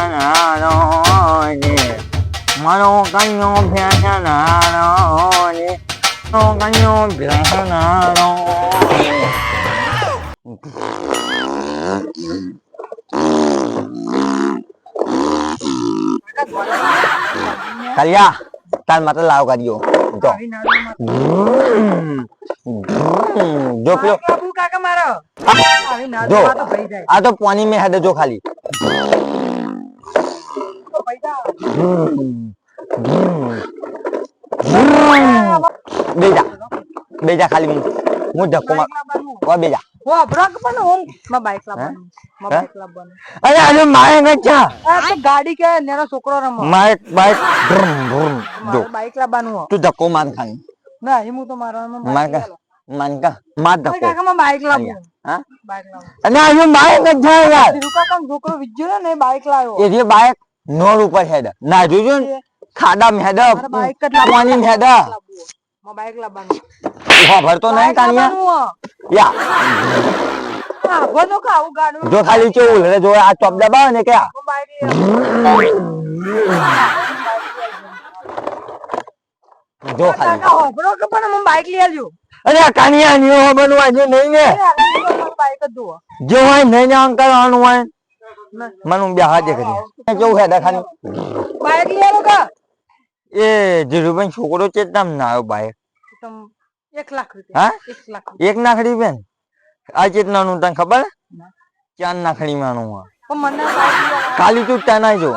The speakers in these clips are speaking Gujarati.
ભેનારો ને મારો કન્યો ભેનારો ને મારો કન્યો ભેનારો કલ્યા તાર માત્ર લાવ કર્યો જો પેલો જો આ તો પાણી મેં હેડે જો ખાલી બેજા ખાલી હું ધક્કો માર બેજા અરે આજે મારે ગાડી કે નેનો છોકરો રમો બાઈક જો બાઈક લાવવાનું તું ધક્કો માર ખાલી ના હું તો મારવાનું માનકા માર ધક્કો કાકા બાઈક લાવું હા બાઈક લાવું અને આજે બાઈક જ છે યાર કાકા છોકરો વિજ્યો ને બાઈક લાવ્યો એટલે બાઈક નોડ ઉપર હેડ ના જોજો ને ખાડા માં હેડ પાણી માં હેડ બાઈક લાવવાનું ખબર તો નહીં કાનિયા યા જો ખાલી કેવું લે જો આ ચોપ દબાવે ને કે જો ખાલી બાઈક લઈ આવજો અરે કાનિયા ની બનવા જો નહીં ને બાઈક જ જુઓ જો હોય નહીં આમ કરવાનું હોય મનું બે હાથે કરી કેવું હેડ ખાલી બાઈક લઈ આવો કા એ ધીરુભાઈ છોકરો ચેતનામ ના આવ્યો બાઈક 1 લાખ રૂપિયા હા 1 લાખ રૂપિયા આ ચેતના નું તને ખબર 4 લાખડી માનું ખાલી તું તને જો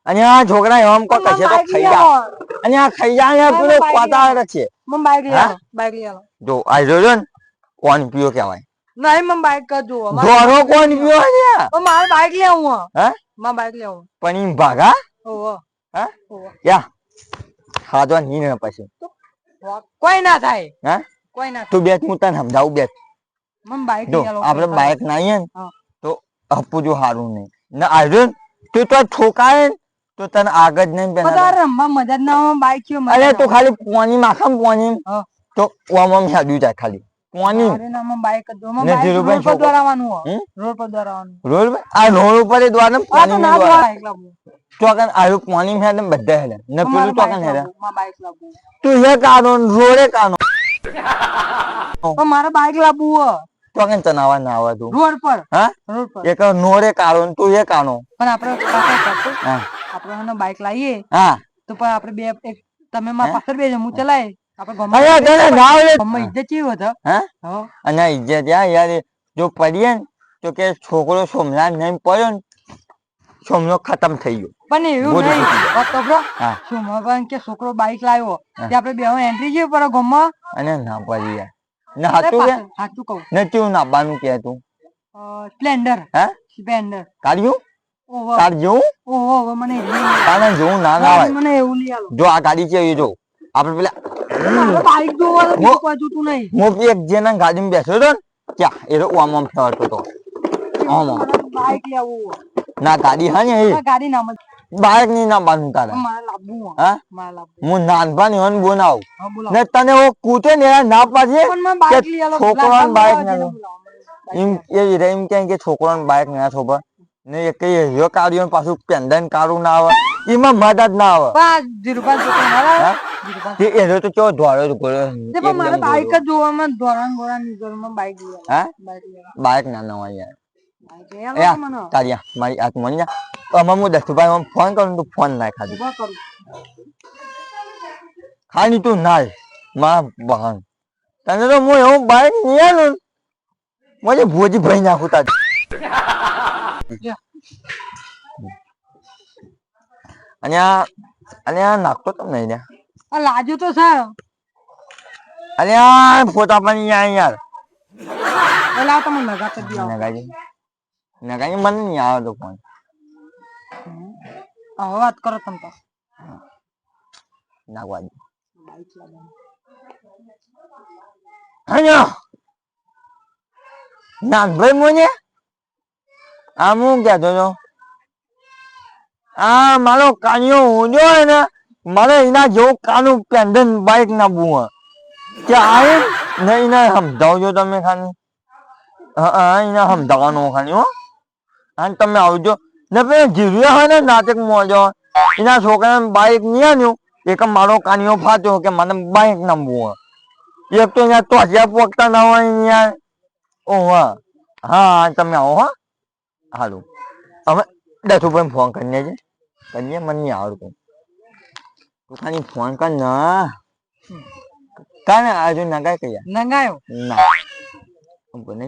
અને આ છોકરા એમ કો કશે તો ખાઈ જા અને આ ખાઈ જા પેલો પાતા છે બાઈક લઈ આવો જો આ જોજો ને કોણ પીયો કહેવાય નહીં મમ બાઈક કા જો ધોરો કોણ પીયો છે મારે બાઈક લઈ આવું હે માં બાઈક લઈ આવું પણ ઈ ભાગા ઓહો હા યા હાજો ની ને પછી કોઈ ના થાય હે કોઈ ના તું બેઠ હું તને સમજાવું બેઠ મમ બાઈક જો લઈ આવો આપણે બાઈક નાઈએ ને તો અપુ જો હારું નહીં ને આર્યન તું તો ઠોકાય તો તને આગળ નહીં પેલા બધા રમવા મજા ના આવે બાઈક કયો અરે તું ખાલી પાણી માખમ પાણી તો ઓમ હેડ્યું જાય ખાલી પાણી અરે ના મમ બાઈક જ મમ ને બાઈક ધીરુભાઈ રોડ પર દોરાવાનું રોડ પર રોડ દોરાવાનું આ રોડ ઉપર એ દ્વારને આ તો પાણી ના દ્વારા બાઈક લાવું ચોકન આયુ પાણી હેડ ને બધા હેડ ને પેલું ચોકન હેડ માં બાઈક લાવું તું હે કાનો રોડે કાનો પણ મારે બાઈક લાવવું ચોકન તનાવા ના આવા તું રોડ પર હા રોડ પર એક નોરે કાનો ને તું હે કાનો પણ આપણે કાકા કરતો હા આપણે હનો બાઈક લાવીએ હા તો પણ આપણે બે એક તમે માં પાછળ બેજો હું ચલાય આપણે અરે તને ના આવડે ગમે ઇજ્જત ચીવ હતો હા અને ઇજ્જત યાર જો પડીએ ને તો કે છોકરો સોમલા નહીં પડ્યો ને સોમલો ખતમ થઈ ગયો પણ એવું નહીં તો બ્રો હા શું મગન કે છોકરો બાઈક લાવ્યો તે આપણે બે એન્ટ્રી જે પર ગમમાં અને ના પડી યાર ના હાચું કે સાચું કહું ને તું નાબાનું કે તું સ્પ્લેન્ડર હે સ્પ્લેન્ડર કાઢ્યું ઓહો તાર જેવું ઓહો મને તારે જોવું ના ના હોય મને એવું નહીં આલો જો આ ગાડી છે એ જો આપણે પેલા બાઈક જોવાનું બીજું કોઈ જોતું નહીં મોટી એક જેના ગાડીમાં બેઠો હતો ને ક્યાં એ તો આમ આમ ફેરતો હતો આમ આમ બાઈક લેવું ના ગાડી હા ને એ ગાડી નામ બાઈક ની ના બાંધું તારે મારે લાવવું હા મારે લાવવું હું નાનપણ એવન બોલાવ હા બોલો ને તને ઓ કૂટે ને ના પાડે પણ મને બાઈક લઈ આલો છોકરાને બાઈક ના એમ એમ કે છોકરાને બાઈક ના છોકરા ને એક હીરો કાઢ્યો પાછું પેન્ડન કાઢું ના આવે એમાં મદદ ના આવે પાંચ રૂપિયા છોકરા મારા તે એનો તો ચો ધોળો ગોળો પણ મારે બાઈક જ જોવામાં ધોરણ ગોળા ની જરૂર બાઈક લઈ હા બાઈક લઈ બાઈક ના ના હોય યાર યાર મને તારિયા મારી આત મળી જા અમે હું દસુભાઈ હું ફોન કરું તું ફોન ના ખાધી ઉભા કરું ખાલી તું ના માં બહાન તને તો હું એવું બાઈક નહીં આલું મને ભોજી ભાઈ નાખું તાજ અને આ નાખતો તો નહીં ને આ લાજુ તો છે અને આ ફોટા પણ યાર એલા તમે લગાતા દી આવો નગાજી મને નહીં આવે તો ફોન હવે વાત કરો તમે તો નાખવા દે બાઈક લાવવાનું હણ્યો ના ભાઈ મોને આમ હું કહેતો હતો આ મારો કાનિયો ઊંધો હોય ને મારે એના જેવું કાનું પેન્ડન બાઈક ના બુઆ ત્યાં આવે ને એને સમજાવજો તમે ખાલી હા એને સમજાવવાનું ખાલી હો અને તમે આવજો ને પેલો જીવ્યો હોય ને નાટક મોજો એના છોકરાને બાઈક નહીં આન્યું એક મારો કાનિયો ફાટ્યો કે મને બાઈક નમવું એક તો અહીંયા તોજિયા પોકતા ના હોય અહીંયા ઓહ હા તમે આવો હા હારું હવે દસુભાઈ ફોન કરીને છે કરીએ મને નહીં આવડતું તું ખાલી ફોન કર ના કાને આજુ નગાય કયા નંગાયો ના બને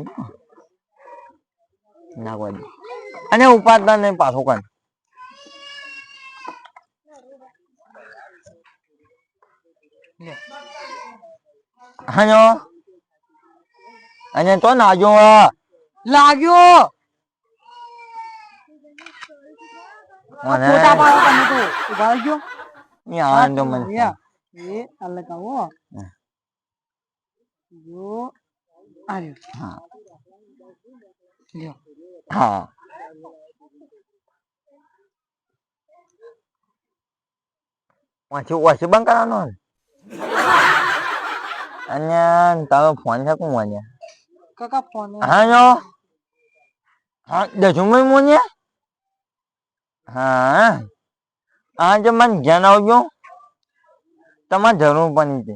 ના કોઈ અને ઉપાડતા નહીં પાછું કર હલો અને તો નાજો લાગ્યો મને ફોટા પાડો તમે તો ઉભા રહેજો યાર તો મને એ અલગ આવો જો આર્યો હા લ્યો હા વાંચી બંધ કરવાનો અને તારો ફોન છે કોણ વાંચે કાકા ફોન હા જો હા દસુભાઈ મોને હા આજે મને ધ્યાન આવજો તમારે જરૂર પડી છે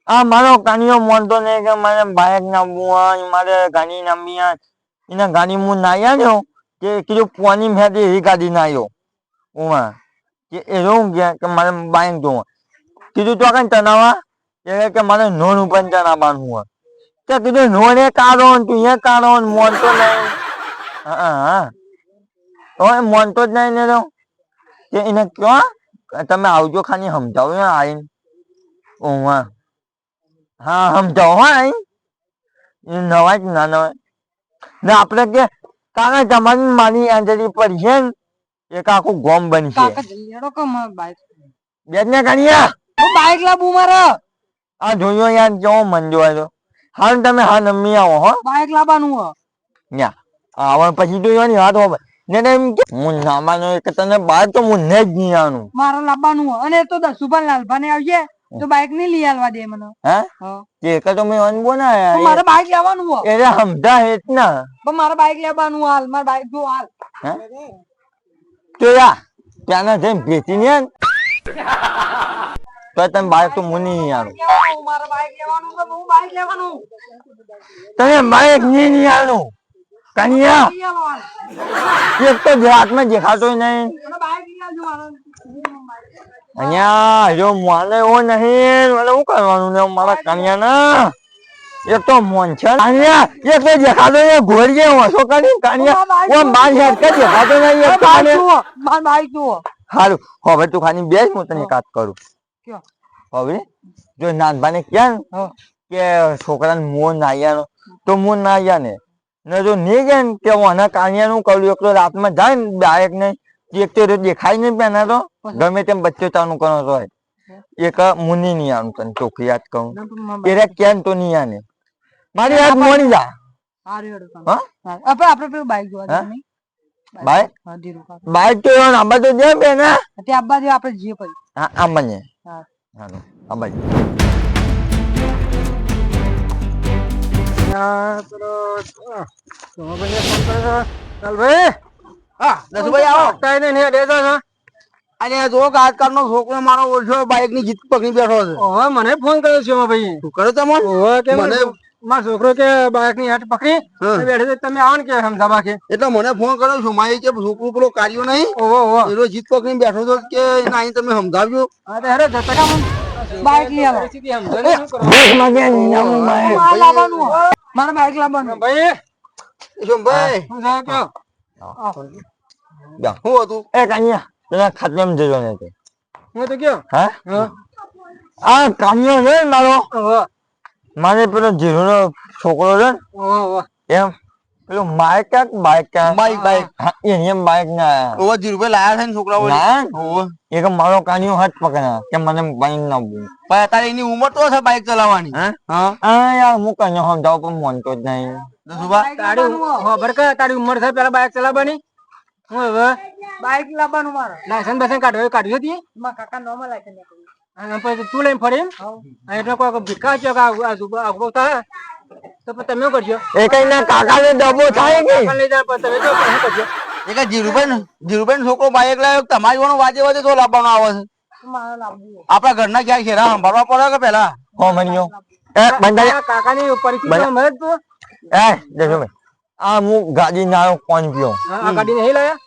આ મારો કાનિયો મોનતો નહીં કે મારે બાઇક નામવું હોય મારે ગાડી નામવી એને ગાડી હું ના આવ્યો કે કીધું પોની મેં એવી ગાડી ના આવ્યો ઉમાં કે એવું ગયા કે મારે બાઇક જોવા કીધું તો કઈ તનાવા કે મારે નોન ઉપર તનાવવાનું હોય તો કીધું નોને કાઢો તું એ કાઢો મોનતો નહીં હા હવે મોનતો જ નહીં ને તો કે એને કયો તમે આવજો ખાલી સમજાવો આવીને ઓમાં હા સમજાવો હા નવાય ના નવાય ને આપણે કે કારણ તમારી મારી આંજળી પર છે ને એક આખું ગોમ બનશે કાકા જલ્દી હેડો કે માર બાઈક બેજ ને કાનિયા હું બાઈક લાવું મારે આ જોયો યાર કેવો મન જોવાય તો હા તમે હા નમી આવો હો બાઈક લાવવાનું હો ન્યા આવણ પછી જોવાની વાત હોય ને એમ કે હું નામાનો એક તને બાદ તો હું ને જ નહીં આનું મારે લાવવાનું હો અને તો દસુભાઈ લાલભાને આવજે તો બાઈક નહીં લઈ આલવા દે મને હે હા કે તો મેં અન બોના તો મારે બાઈક લેવાનું હો એટલે સમજા હેત ના પણ મારે બાઈક લેવાનું હાલ મારે બાઈક જો હાલ હે તો યા ત્યાંના જઈને ભેચી ને તો તમે બાઈક તો મુની આનું મારે બાઈક લેવાનું તો હું બાઈક લેવાનું તમે બાઈક નહીં આનું કન્યા લઈ આલો હાલ. એક તો હાથમાં દેખાતો નહીં મને બાઈક લઈ આવજો મારે અહીંયા જો મને એવો નહીં મને શું કરવાનું ને મારા કન્યા ના એક તો મોન છે કન્યા એક તો દેખાતો નહીં ઘોડીએ ઓછો કરી કન્યા ઓ માર હેડ કે દેખાતો નહીં એક તો મને મારે બાઈક જુઓ હારું હવે તું ખાલી બેસ હું તને કાટ કરું કયો હવે જો નાનભાને ક્યાં હા કે છોકરાને મોં નાયાનો તો મોં નાયા ને જો નહીં ગયા ને કે ઓના કાનિયાનું કર્યું એકલો રાતમાં જાય ને બાઈક ને એક તો દેખાય નહીં પેના તો ગમે તેમ બચ્ચો ચાનું કરો તો એક મુની નહીં આનું તને ચોખ્ખી યાદ કહું એટલે ક્યાં તો નહીં આને મારી યાદ મોની જા હારું હેડો તમે. હા હા, આપણે પેલું બાઈક જોવા હા? જવાનું નહીં? બાઈક હા, ધીરું કાકા. બાઈક તો એવા આંબા તો જાય બેના ત્યાં આ બાજુ આપણે જઈએ પછી હા આંબા ને હા હાલો આંબા છોકરો મારો ઓળખ્યો બાઈક ની જીત પકડી બેઠો છે મને ફોન કર્યો છે ભાઈ તું કરો તમે મને મારો છોકરો કે બાઈક ની હેઠ પકડી હા. બેઠે તમે આવો ને કે સમજાવવા કે એટલે મને ફોન કર્યો છું મારી કે છોકરું પેલો કાર્યો નહીં ઓહો ઓહો એનો જીત પકડી બેઠો હતો કે એને અહીં તમે સમજાવ્યો હા તો હેડો જતા કામ બાઈક લઈ આવો મારે લાવવાનું હો. મારે બાઈક લાવવાનું ભાઈ ભાઈ હું જાવ કયો શું હતું એ કાનિયા તને ખાતમ જજો ને તે હું તો કયો હા હા આ કાનિયો છે ને મારો ઓહો મારે પેલો જીરુનો છોકરો છે ને ઓહો એમ પેલું બાઈક ક્યાંક બાઈક ક્યાંક બાઈક. એની એમ બાઈક ના ઓવા 0 રૂપિયા લાયા છે ને છોકરાઓ ના ઓવા એક મારો કાનિયો હાથ પકડ્યા કે મને બાઈક ના બોલ પણ અત્યારે એની ઉંમર તો છે બાઈક ચલાવવાની હા હા આ યાર હું કાનિયો સમજાવ પણ માનતો જ નહીં દસુભા ખબર કે તારી ઉંમર છે પેલા બાઈક ચલાવવાની હું હવે બાઈક લાવવાનું મારે લાયસન્સ બેસન કાઢ્યું હતી મારા કાકા નોમાં લાયસન્સ પછી તું લઈને ફરી એમ એટલે કોઈ ભીખા છે કે આગળ તો પછી તમે શું કરશો? એ કઈ ના કાકાને ડબ્બો થાય કે કાકા લઈ જાય પણ તમે શું કરશો? એ કે જીરુભાઈ છોકરો બાઈક લાવ્યો તમારી વાળો વાજે વાજે તો લાવવાનો આવે છે આપણા ઘરના ક્યાં ખેરા સંભાળવા પડે કે પેલા હો મન્યો એ બંધાય આ કાકાની પરિસ્થિતિમાં મદદ તો એ દેખો ભાઈ આ હું ગાડી નાયો કોણ પીઓ આ ગાડી નહીં લાયા?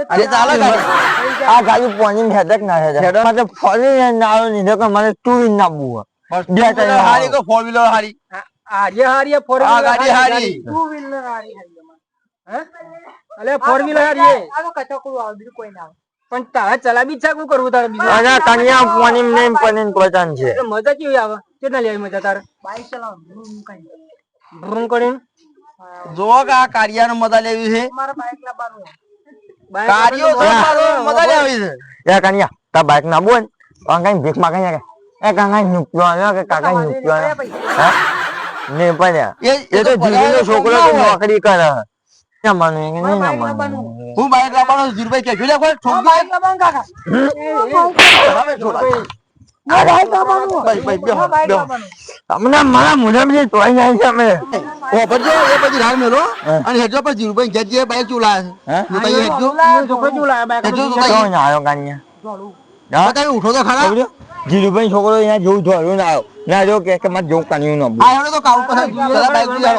અરે ચાલે ગાડી આ ગાડી પોની હેડક ના હેડક મને ફોલી નાયો ની કે મને ટુ વ્હીલ ના બુઆ બે ત્રણ હારી કે 4 વ્હીલર હારી હારી હારી ફોર આ ગાડી હારી 2 વ્હીલર હારી હે અલે 4 વ્હીલર હારી આ તો કચકડું આવે બીજું કોઈ ના આવે પણ તારે ચલાવી છે શું કરવું તારે બીજું અને કન્યા પોની ને પનીન પચાન છે એટલે મજા કેવી આવે કેટલા લેવી મજા તારે બાઈક ચલાવ ભ્રૂમ કરીને જો કે આ કારિયાનો મજા લેવી છે મારા બાઈક લાવવાનું કારિયો મજા લેવી છે એ કન્યા તા બાઈક ના બોલ કાંઈ ભીખ માં કઈ એ કાંઈ નુક્યો આવ્યો કે કાકા નુક્યો હે ને પડ્યા એ તો જીવીનો છોકરો તો નોકરી કરે ના માનું કે નહીં ના માનું હું બાઈક લાવવાનો જીરુભાઈ કે જોલે કોઈ ઠોક બાઈક લાવવાનું કાકા હવે છોડા બાઈક લાવવાનું તમને મારા મુઢામાં તોય જાય છે અમે ઓ બજો એ પછી રાડ મેલો અને હેડજો પર જીરુભાઈ જજે બાઈક ચૂલા છે હું તઈ હેડજો છોકરો કેવું લાયા બાઈક હેડજો તો તો આવ્યો કાનિયા તમે ઉઠો તો ખરા જીલુભાઈ છોકરો અહીંયા જેવું ધોરું ના આવ્યો ના જો કે મારે જેવું કાન્યું ના આ હેડો તો કાઉ પર પેલા બાઈક ચૂલા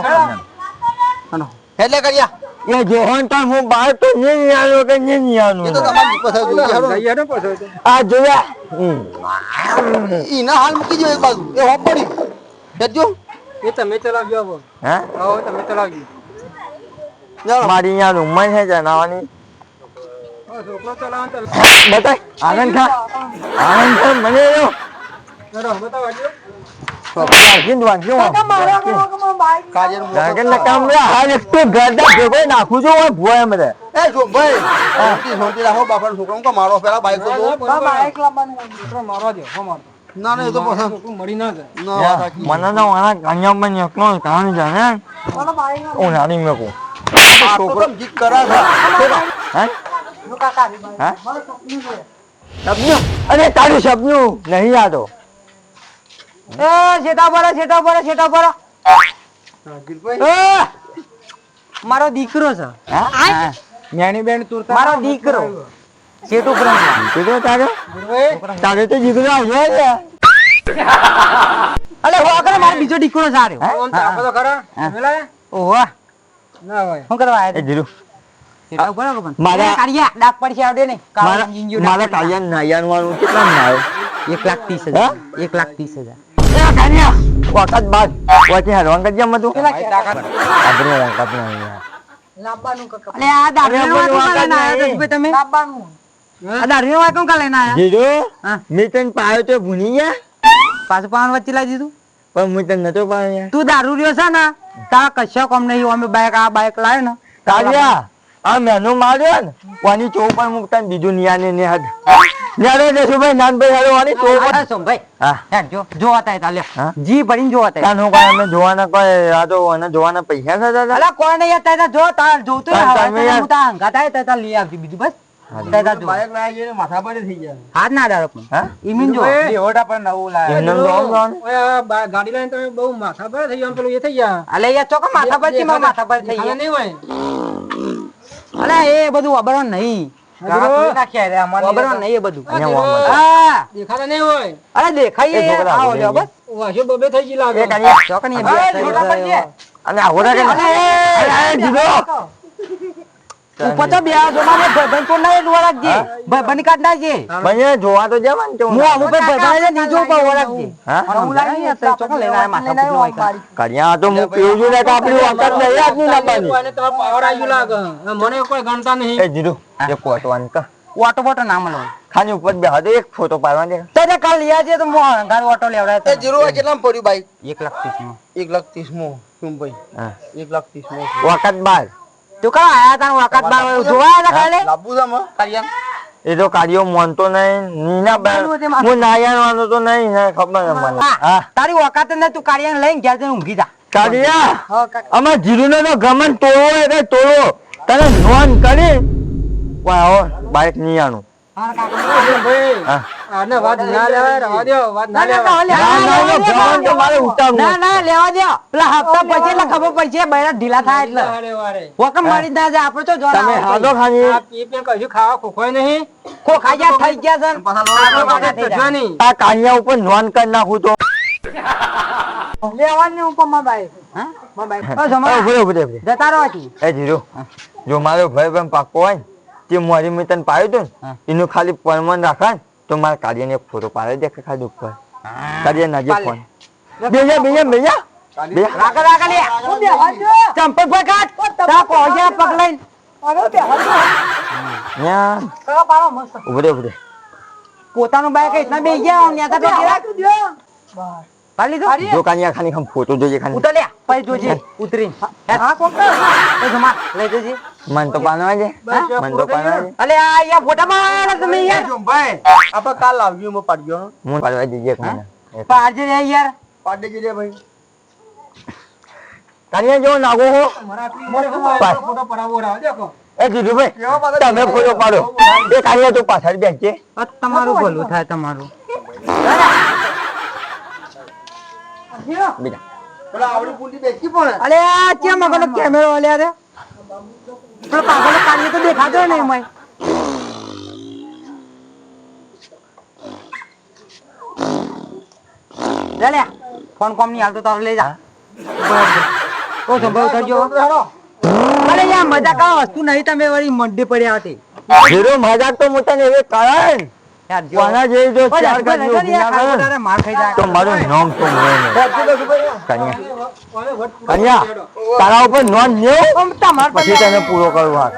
હાલો એટલે કર્યા એ જોહન તો હું બહાર તો નહીં આવ્યો કે નહીં એ તો આવ્યો તમારી પસંદ જોઈએ હેડો લઈ ને પછી આ જોયા ઈના હાલ મૂકી જો એક બાજુ એ હોપ પડી હેડજો એ તમે ચલાવજો હવે હે આવો તમે ચલાવજો મારી અહીંયા રૂમમાં છે જણાવવાની છોકરો ચલાવવાનું ચાલુ બતાય આનંદ ખા મને એવો કરો બતાવજો નાખું છું ભૂવા બધે એ જો ભાઈ શાંતિ રાખો બાપાનો છોકરો કો મારો પેલા બાઈક તો જો બાઈક લાવવાનું છોકરો મારવા દે હો મારતો ના ના એ તો પસંદ છોકરું મરી ના જાય ના વાત સાચી. મને તો મારા કન્યા પણ એકલો કામ જાણે ઉનાળી મેકું છોકરો જીત કરા છે હે સપનું અરે તારું સપનું નહીં આતો એ શેટા પર મારો દીકરો છે ન્યાની બેન તુરતા મારો દીકરો શેટુ પ્રેમ દીકરો તારે તારે તો દીકરો આવ્યો છે અલે હો કરે મારો બીજો દીકરો સારો ઓમ તો આપો તો ખરા મેલા ઓહો ના હોય શું કરવા આયા એ જીરું શેટા ઉપર પણ મારા- કારિયા ડાક પડશે આવડે ને મારા કાલિયા નાયન વાળું કેટલા ના આવ્યો 1,30,000 1,30,000 એ કાનિયા વખત બાદ વચ્ચે હરવાન કરજે મતું આપણે વખત નહીં લાવવાનું કાકા અલે આ દારૂ વાળું કાલે ના આયા તો તમે લાવવાનું આ દારૂ વાળું કાલે ના આયા જીરો હા. મેં તને પાયો તો ભૂલી ગયા પાછું પાન વચ્ચે લાવી દીધું પણ હું તને નતો પાયો તું દારૂ રહ્યો છે ને તા કશો કોમ નહીં અમે બાઈક લાવે ને કાલિયા આ મેનુ માર્યો ને કોની ચોપ પર મૂકતા ને બીજું નિયાને ને હદ ન્યારો દેશુભાઈ નાનભાઈ હાલો વાની ચોપ પર સોમભાઈ હા હેડ જો જોતા તાલે હા? જી ભરીને જોતા તાનું કોઈ અમે જોવાના કોઈ આ તો અને જોવાના પૈસા છે દાદા અલા કોઈ નહીં તા જો તાર જોતો તાર હવે તમે તને યાર- હું તા હંગાતા તા લઈ આવતી બીજું બસ તા જો બાઈક લાવી જઈને માથા પર થઈ જાય હાથ ના ડાળો પણ હા ઈમીન જો દેવડા પર નવું લાવે એમને જોવાનું ગાડી લઈને તમે બહુ માથા પર થઈ ગયા પેલું એ થઈ ગયા અલે યાર ચોક માથા પર થી માથા પર થઈ ગયા નહીં હોય અલે એ બધું અબરણ નહીં અબરણ નહીં એ બધું અહીંયા વામ હા દેખાતા નહીં હોય અરે દેખાય એ છોકરા આવો ભૂલી લ્યો બસ વાશો બબે થઈ ગઈ લાગે એ કાનિયા ચોક ની અને આવડા કે અરે જીરો ઉપર તો બે જમાને ભાઈબંધ તો ના જોવા રાખજે ભાઈબંધ કાઢ નાખજે મને જોવા તો જવા ને હું અમુક ભાઈબંધ નીચે ઉપર રાખજે હા હું લાગી આ ચોક લઈને આયા માથા પર હોય કરિયા તો હું પીવું છું ને કે આપણી વખત નહીં આજની લાવવાની મને તો પાવર આવ્યું લાગે મને કોઈ ગણતા નહીં એ જીરો એ કોટવાન કા ઓટો બોટો ના મળો ખાલી ઉપર બે હાથે એક ફોટો પાડવા દે તો કાલ લઈ આવજે તો હું ગાડી ઓટો લેવડાય એ જીરો કેટલામાં પડ્યું બાઈક 1,30,000 1,30,000 સુમભાઈ હા 1,30,000 વખત બાદ તું કા આયા તા વખત બાર જોવા હતા કાલે લાબુ છે માં કારિયા એ તો કાર્યો મોનતો નહીં નીના બે હું નાયન વાનો તો નહીં ને ખબર છે મને હા તારી વખત ને તું કાળિયા લઈને ઘેર જઈને ઊંઘી જા કારિયા અમાર જીરુને તો ગમન તોડવો એટલે તોડવો તને નોન કરી વાહ બાઈક નહીં આનું હા કાકા ભાઈ હા આને વાત ના લેવાય, રહેવા દ્યો, વાત ના લેવાય. ભગવાન તો મારે ઉતારવું ના ના લેવા દો પેલા હપ્તા પછી એટલે ખબર પડશે બૈરા ઢીલા થાય એટલે વકમ મારી ના જાય આપણે તો જોર તમે હાલો ખાલી કશું ખાવા ખોખોય નહીં ખોખા ગયા થઈ ગયા છે આ કાનિયા ઉપર નોન કરી નાખું તો લેવાની ઉપર માં બાઈક હા માં બાઈક ઉભરે જતા રહો છી એ જીરો જો મારો ભાઈ પણ પાકો હોય ને તે મારી મેં તને પાડ્યું હતું ને એનું ખાલી પરમન રાખે ને તો મારા કાર્યને એક ફોટો પાડે દે ખાલી ઉપર કાર્ય નજીક ફોન બેજા રાકા લે ચંપલ પકડ તા પહોંચ્યા પકલાઈન ઉભરે પોતાનું બાઈક એટલા બે ગયા ન્યા તા પાલી દો જો કાનિયા ખાલી ખમ ફોટો જોઈએ ખાલી ઉતર લે પછી જોજે ઉતરી હા કોક તો જમા લઈ જજે મન તો પાનવા છે મન તો પાનવા છે અલે આ યા ફોટા માં તમે યાર ભાઈ આપણે કાલ લાવ્યું મો પાડ્યો હું પાડવા દીજે કોને પાડજે રે યાર પાડી દીજે ભાઈ કાનિયા જો નાગો હો ફોટો પડાવો રાવ દેખો એ જીજુ ભાઈ તમે ફોટો પાડો એ કાનિયા તો પાછળ બેસજે તમારું ભલું થાય તમારું બેટા પેલા આવડી પૂંડી બેસી પણ અલે આ કેમ મગનો કેમેરો આલ્યા રે પેલો પાગલ કાઢી તો દેખાતો નહીં મય લે ફોન કોમ ની હાલતો તાર લઈ જા ઓ સંભવ કરજો અરે યાર મજાક આ વસ્તુ નહીં તમે વળી મડ્ડી પડ્યા હતી જીરો મજાક તો મોટા ને એ કારણ યાર જો કોના જેવી જો ચાર ગાડી ઊભી ના કરે તારે માર ખાઈ જાય તો મારું નામ તો મને કન્યા તારા ઉપર નોંધ લ્યો તમાર પછી તને પૂરો કરવા